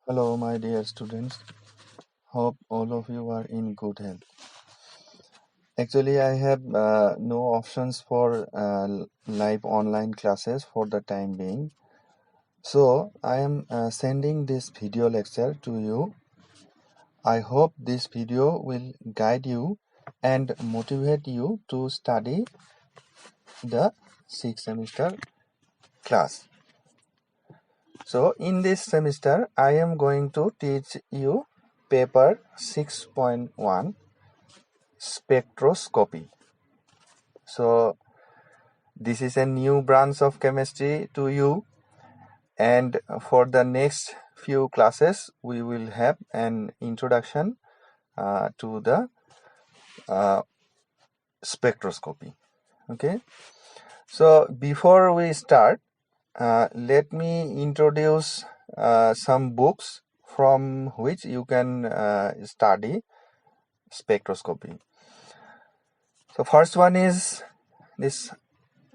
Hello, my dear students. Hope all of you are in good health. Actually, I have no options for live online classes for the time being. So, I am sending this video lecture to you. I hope this video will guide you and motivate you to study the 6th semester class. So, in this semester, I am going to teach you paper 6.1 Spectroscopy. So this is a new branch of chemistry to you, and for the next few classes we will have an introduction to the spectroscopy. Okay, so before we start, let me introduce some books from which you can study spectroscopy. So first one is this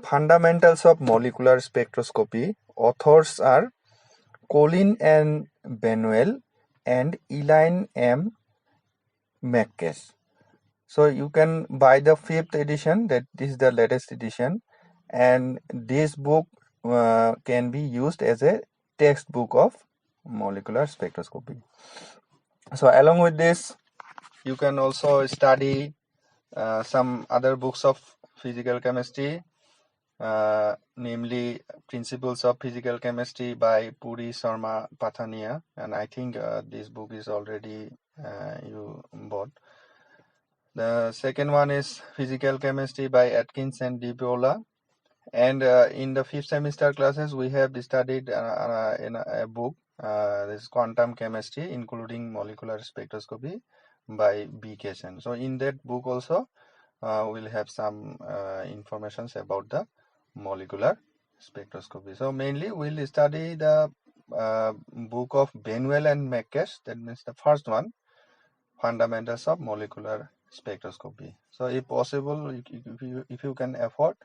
Fundamentals of Molecular Spectroscopy. Authors are Colin and Benwell and Elaine M. McCase. So you can buy the 5th edition, that is the latest edition, and this book can be used as a textbook of molecular spectroscopy. So along with this, you can also study some other books of physical chemistry, namely Principles of Physical Chemistry by Puri Sharma Pathania, and I think this book is already you bought. The second one is Physical Chemistry by Atkins and DiPiola, and in the 5th semester classes we have studied in a book, this Quantum Chemistry including Molecular Spectroscopy by B. Keshan. So in that book also we'll have some informations about the molecular spectroscopy. So mainly we'll study the book of Benwell and McCase, that means the first one, Fundamentals of Molecular Spectroscopy. So if possible, if you can afford,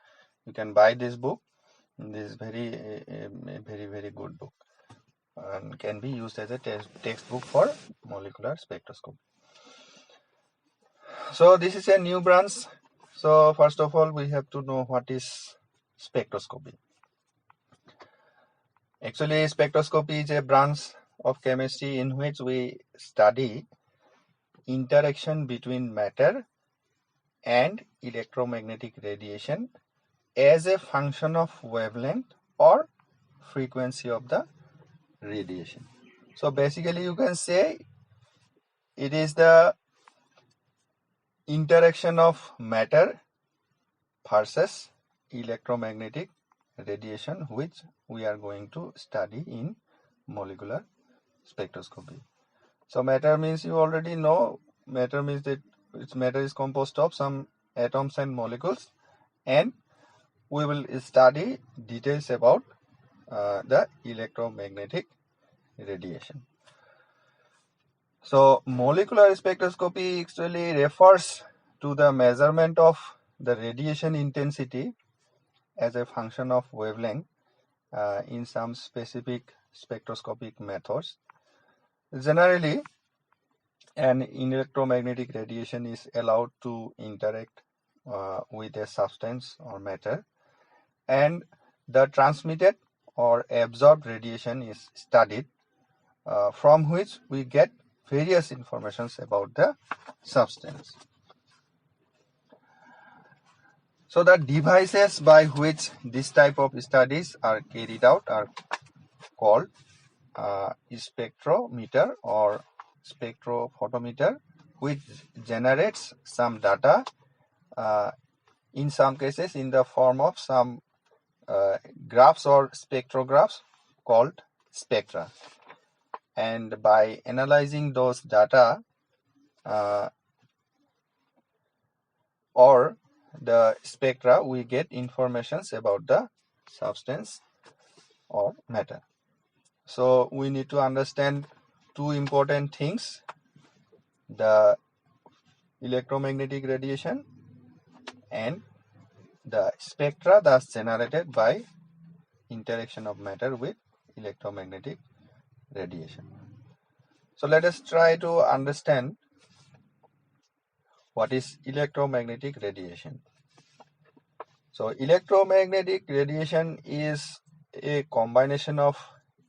you can buy this book. This is very good book and can be used as a textbook for molecular spectroscopy. So this is a new branch. So first of all, we have to know what is spectroscopy. Actually, spectroscopy is a branch of chemistry in which we study interaction between matter and electromagnetic radiation as a function of wavelength or frequency of the radiation. So basically you can say it is the interaction of matter versus electromagnetic radiation which we are going to study in molecular spectroscopy. So matter means, you already know, matter means that its matter is composed of some atoms and molecules, and we will study details about the electromagnetic radiation. So molecular spectroscopy actually refers to the measurement of the radiation intensity as a function of wavelength in some specific spectroscopic methods. Generally, an electromagnetic radiation is allowed to interact with a substance or matter, and the transmitted or absorbed radiation is studied, from which we get various informations about the substance. So the devices by which this type of studies are carried out are called spectrometer or spectrophotometer, which generates some data, in some cases in the form of some graphs or spectrographs called spectra. And by analyzing those data or the spectra, we get informations about the substance or matter. So we need to understand two important things: the electromagnetic radiation and the spectra that's generated by interaction of matter with electromagnetic radiation. So let us try to understand what is electromagnetic radiation. So electromagnetic radiation is a combination of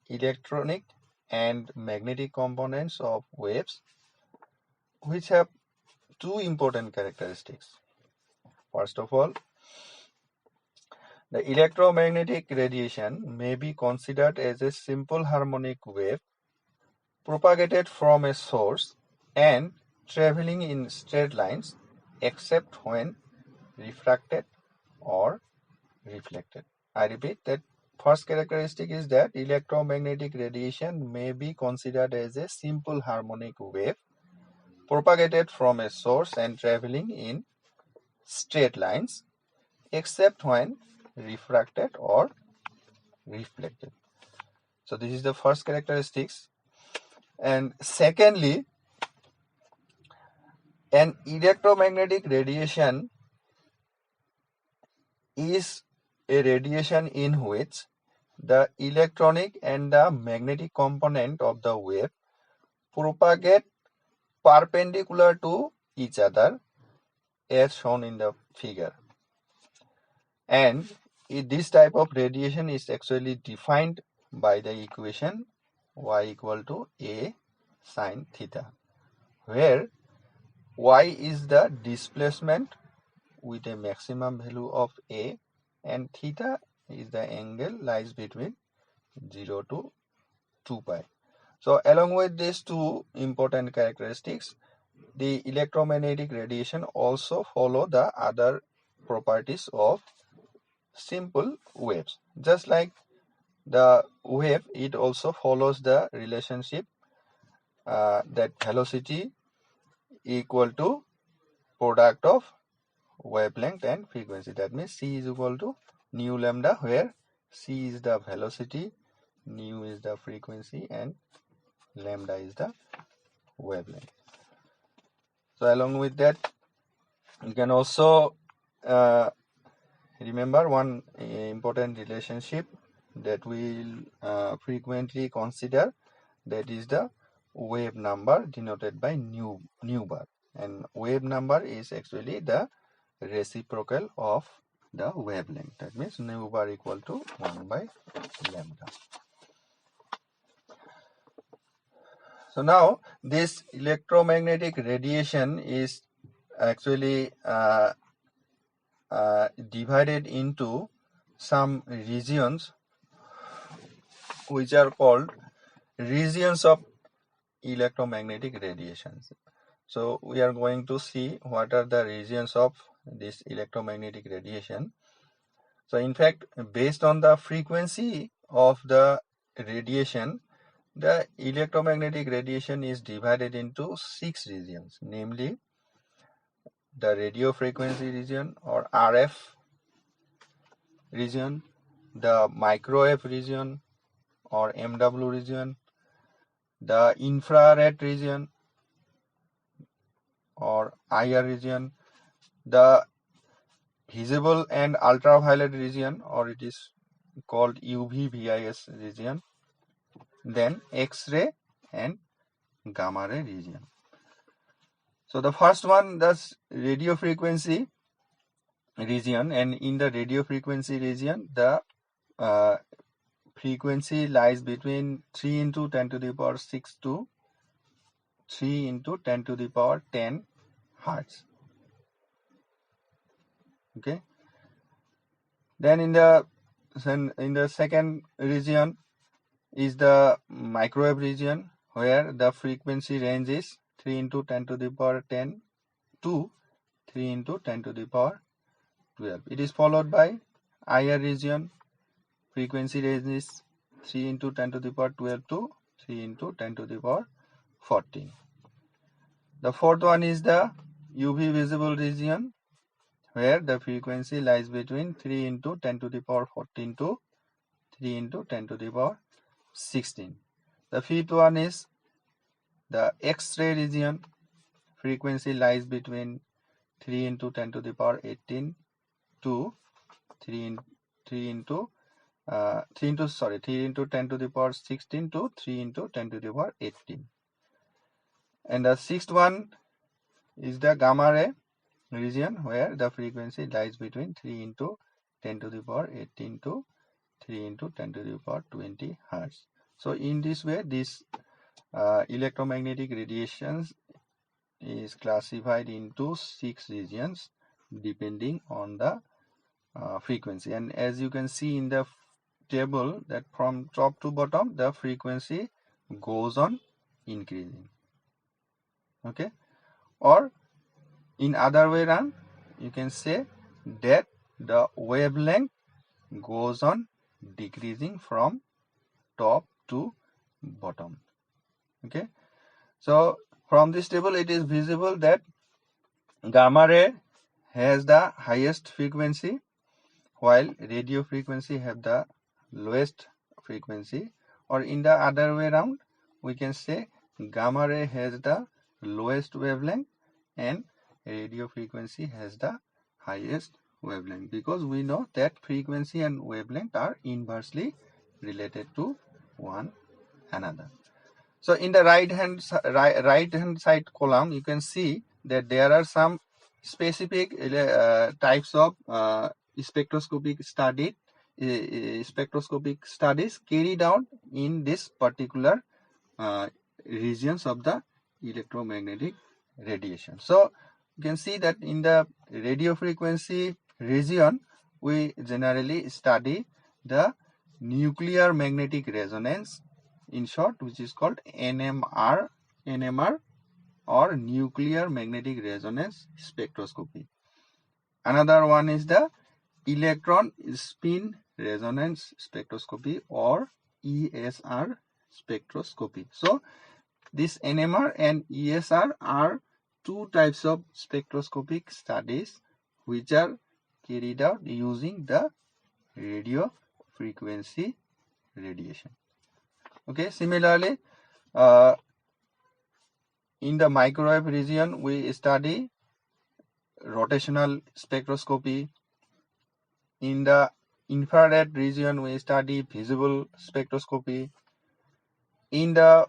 electronic and magnetic components of waves which have two important characteristics. First of all, the electromagnetic radiation may be considered as a simple harmonic wave propagated from a source and traveling in straight lines except when refracted or reflected. I repeat that first characteristic is that electromagnetic radiation may be considered as a simple harmonic wave propagated from a source and traveling in straight lines except when refracted or reflected. So this is the first characteristics. And secondly, an electromagnetic radiation is a radiation in which the electronic and the magnetic component of the wave propagate perpendicular to each other as shown in the figure. And this type of radiation is actually defined by the equation y equal to a sine theta, where y is the displacement with a maximum value of a and theta is the angle lies between 0 to 2 pi. So along with these two important characteristics, the electromagnetic radiation also follow the other properties of simple waves. Just like the wave, it also follows the relationship that velocity equal to product of wavelength and frequency. That means c is equal to nu lambda, where c is the velocity, nu is the frequency, and lambda is the wavelength. So along with that, you can also remember one important relationship that we will frequently consider, that is the wave number denoted by nu bar, and wave number is actually the reciprocal of the wavelength. That means nu bar equal to 1 by lambda. So now this electromagnetic radiation is actually divided into some regions which are called regions of electromagnetic radiations. So we are going to see what are the regions of this electromagnetic radiation. So in fact, based on the frequency of the radiation, the electromagnetic radiation is divided into 6 regions, namely the radio frequency region or RF region, the microwave region or MW region, the infrared region or IR region, the visible and ultraviolet region, or it is called UV-VIS region, then X-ray and gamma ray region. So the first one, that's radio frequency region, and in the radio frequency region, the frequency lies between 3 into 10 to the power 6 to 3 into 10 to the power 10 hertz. Okay. Then in the second region is the microwave region, where the frequency range is 3 into 10 to the power 10 to 3 into 10 to the power 12. It is followed by IR region, frequency range is 3 into 10 to the power 12 to 3 into 10 to the power 14. The fourth one is the UV visible region, where the frequency lies between 3 into 10 to the power 14 to 3 into 10 to the power 16. The fifth one is the X-ray region, frequency lies between 3 into 10 to the power 18 to 3 into 10 to the power 16 to 3 into 10 to the power 18. And the sixth one is the gamma ray region, where the frequency lies between 3 into 10 to the power 18 to 3 into 10 to the power 20 hertz. So in this way, this electromagnetic radiations is classified into 6 regions depending on the frequency. And as you can see in the table, that from top to bottom the frequency goes on increasing. Okay, or in other way around, you can say that the wavelength goes on decreasing from top to bottom. Okay, so from this table it is visible that gamma ray has the highest frequency, while radio frequency have the lowest frequency. Or in the other way around, we can say gamma ray has the lowest wavelength and radio frequency has the highest wavelength, because we know that frequency and wavelength are inversely related to one another. So in the right hand side column, you can see that there are some specific types of spectroscopic studies carried out in this particular regions of the electromagnetic radiation. So you can see that in the radio frequency region, we generally study the nuclear magnetic resonance, in short, which is called NMR or nuclear magnetic resonance spectroscopy. Another one is the electron spin resonance spectroscopy or ESR spectroscopy. So this NMR and ESR are two types of spectroscopic studies which are carried out using the radio frequency radiation. Okay, similarly, in the microwave region, we study rotational spectroscopy. In the infrared region, we study visible spectroscopy. In the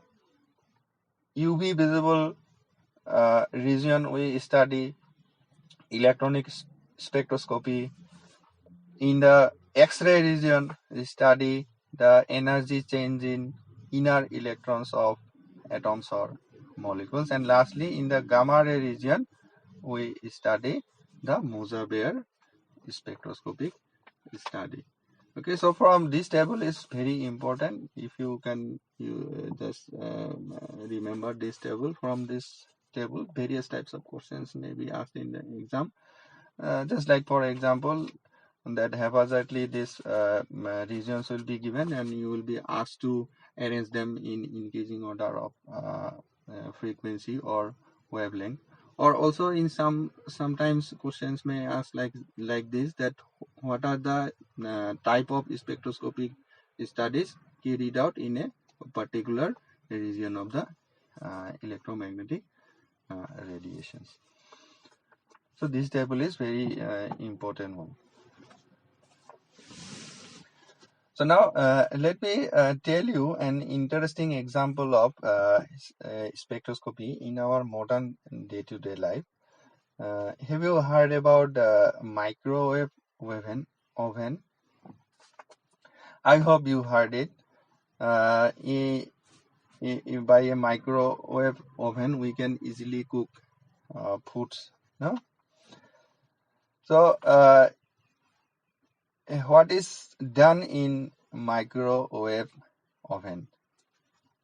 UV visible region, we study electronic spectroscopy. In the X-ray region, we study the energy change in inner electrons of atoms or molecules. And lastly, in the gamma ray region, we study the Moser-Baer spectroscopic study. Okay, so from this table is very important. If you can just remember this table. From this table, various types of questions may be asked in the exam. Just like, for example, that haphazardly these regions will be given, and you will be asked to arrange them in increasing order of frequency or wavelength. Or also in sometimes questions may ask like this, that what are the type of spectroscopic studies carried out in a particular region of the electromagnetic radiations. So this table is very important one. So now let me tell you an interesting example of spectroscopy in our modern day-to-day life. Have you heard about microwave oven? I hope you heard it. By a microwave oven, we can easily cook foods. No? So what is done in microwave oven?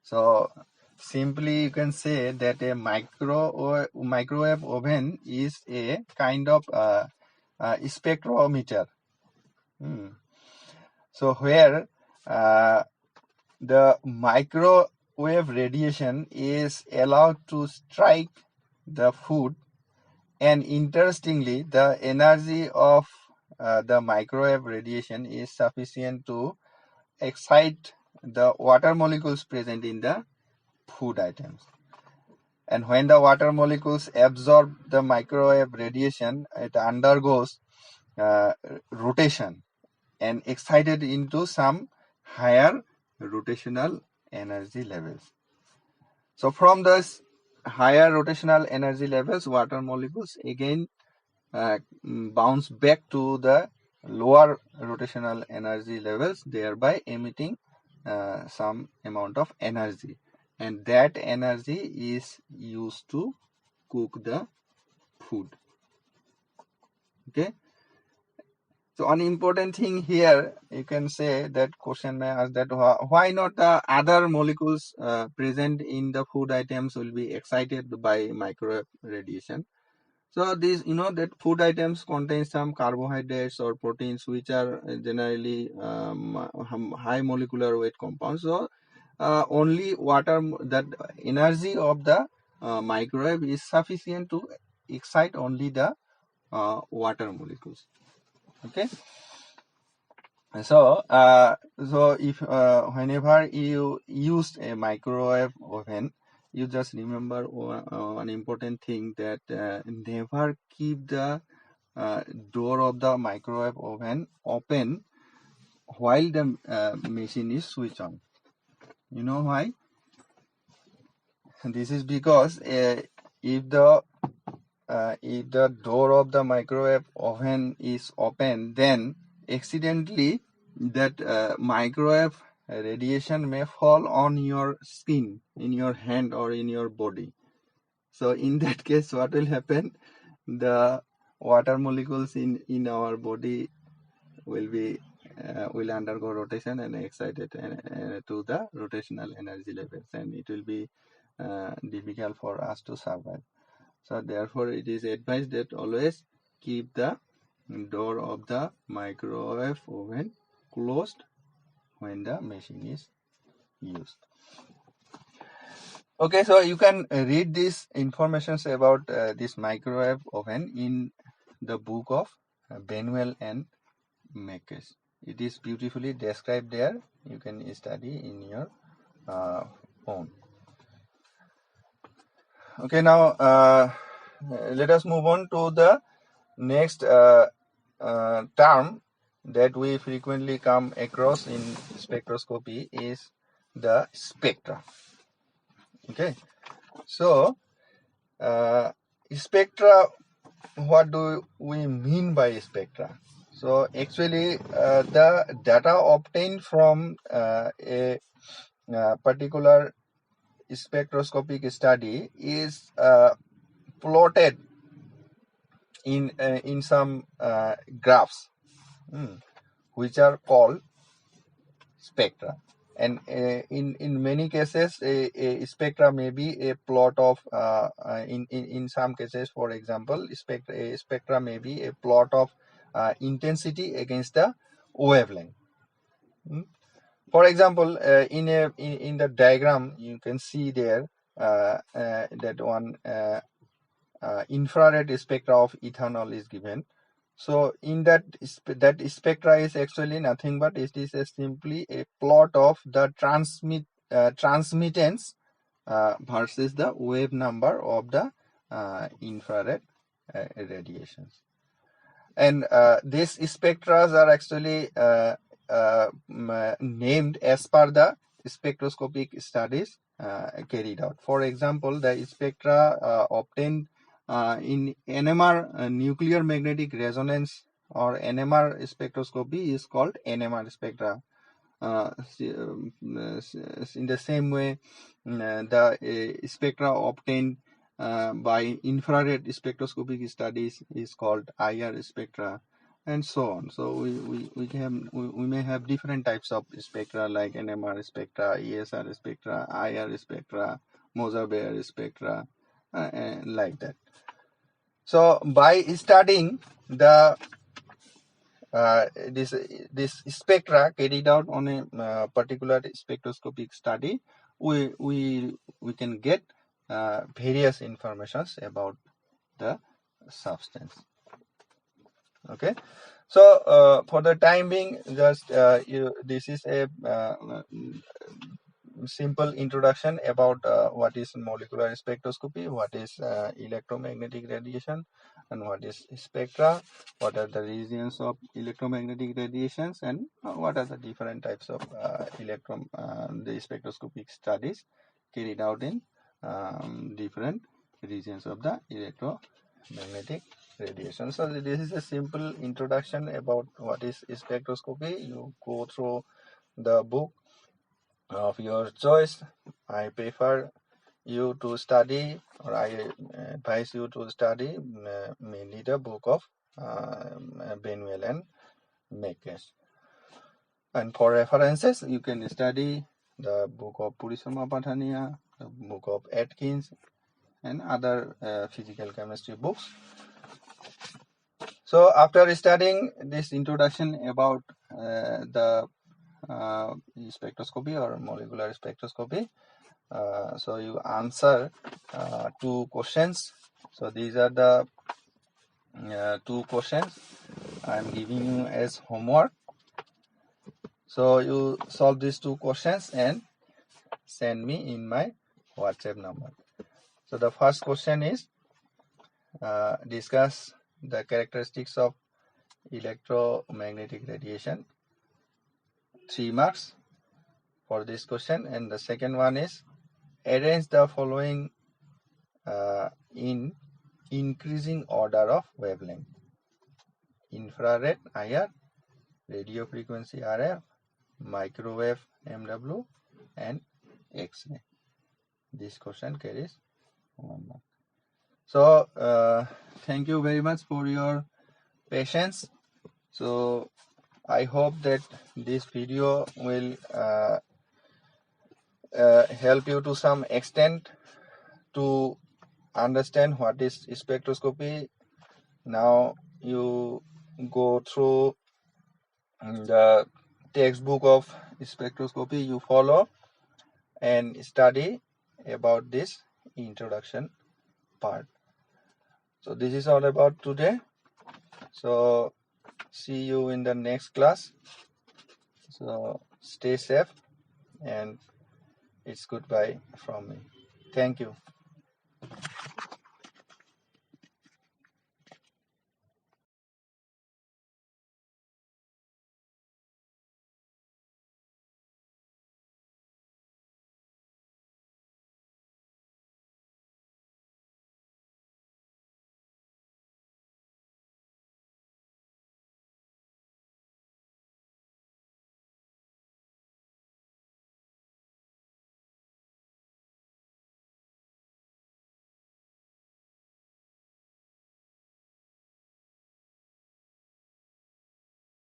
So simply you can say that a microwave oven is a kind of spectrometer. So where the microwave radiation is allowed to strike the food, and interestingly, the energy of the microwave radiation is sufficient to excite the water molecules present in the food items. And when the water molecules absorb the microwave radiation, it undergoes rotation and excited into some higher rotational energy levels. So from this higher rotational energy levels, water molecules again bounce back to the lower rotational energy levels, thereby emitting some amount of energy, and that energy is used to cook the food. Okay, so one important thing here, you can say that question may ask that why not the other molecules present in the food items will be excited by microwave radiation. So these, that food items contain some carbohydrates or proteins which are generally high molecular weight compounds. So only water, that energy of the microwave is sufficient to excite only the water molecules. Okay. So if whenever you use a microwave oven, you just remember one important thing, that never keep the door of the microwave oven open while the machine is switched on. You know why? This is because if the door of the microwave oven is open, then accidentally that microwave radiation may fall on your skin, in your hand or in your body. So in that case, what will happen? The water molecules in our body will undergo rotation and excited to the rotational energy levels, and it will be difficult for us to survive. So therefore it is advised that always keep the door of the microwave oven closed when the machine is used. Okay, so you can read these informations about this microwave oven in the book of Benwell and Makers. It is beautifully described there. You can study in your own. Okay, now let us move on to the next term that we frequently come across in spectroscopy is the spectra. Okay, so spectra, what do we mean by spectra? So actually the data obtained from a particular spectroscopic study is plotted in some graphs which are called spectra, and in many cases a spectra may be a plot of in some cases, for example, spectra may be a plot of intensity against the wavelength. For example, in the diagram you can see there that one infrared spectra of ethanol is given. So in that spectra is actually nothing but it is simply a plot of the transmittance versus the wave number of the infrared radiations. And these spectras are actually named as per the spectroscopic studies carried out. For example, the spectra obtained in NMR, nuclear magnetic resonance, or NMR spectroscopy is called NMR spectra. In the same way, the spectra obtained by infrared spectroscopic studies is called IR spectra, and so on. So we may have different types of spectra like NMR spectra, ESR spectra, IR spectra, Moser-Bayer spectra, and like that. So by studying the this spectra carried out on a particular spectroscopic study, we can get various informations about the substance. Okay, so for the time being, just this is a simple introduction about what is molecular spectroscopy, what is electromagnetic radiation, and what is spectra, what are the regions of electromagnetic radiations, and what are the different types of the spectroscopic studies carried out in different regions of the electromagnetic radiation. So this is a simple introduction about what is spectroscopy. You go through the book of your choice. I prefer you to study, or I advise you to study mainly the book of Benwell and Makes. And for references, you can study the book of Purisoma Patania, the book of Atkins, and other physical chemistry books. So after studying this introduction about the spectroscopy or molecular spectroscopy, so you answer 2 questions. So these are the 2 questions I am giving you as homework. So you solve these 2 questions and send me in my WhatsApp number. So the first question is discuss the characteristics of electromagnetic radiation. 3 marks for this question. And the second one is arrange the following in increasing order of wavelength: infrared IR, radio frequency RF, microwave MW, and X-ray. This question carries 1 mark. So thank you very much for your patience. So I hope that this video will help you to some extent to understand what is spectroscopy. Now you go through the textbook of spectroscopy, you follow and study about this introduction part. So this is all about today. So see you in the next class. So stay safe, and it's goodbye from me. Thank you.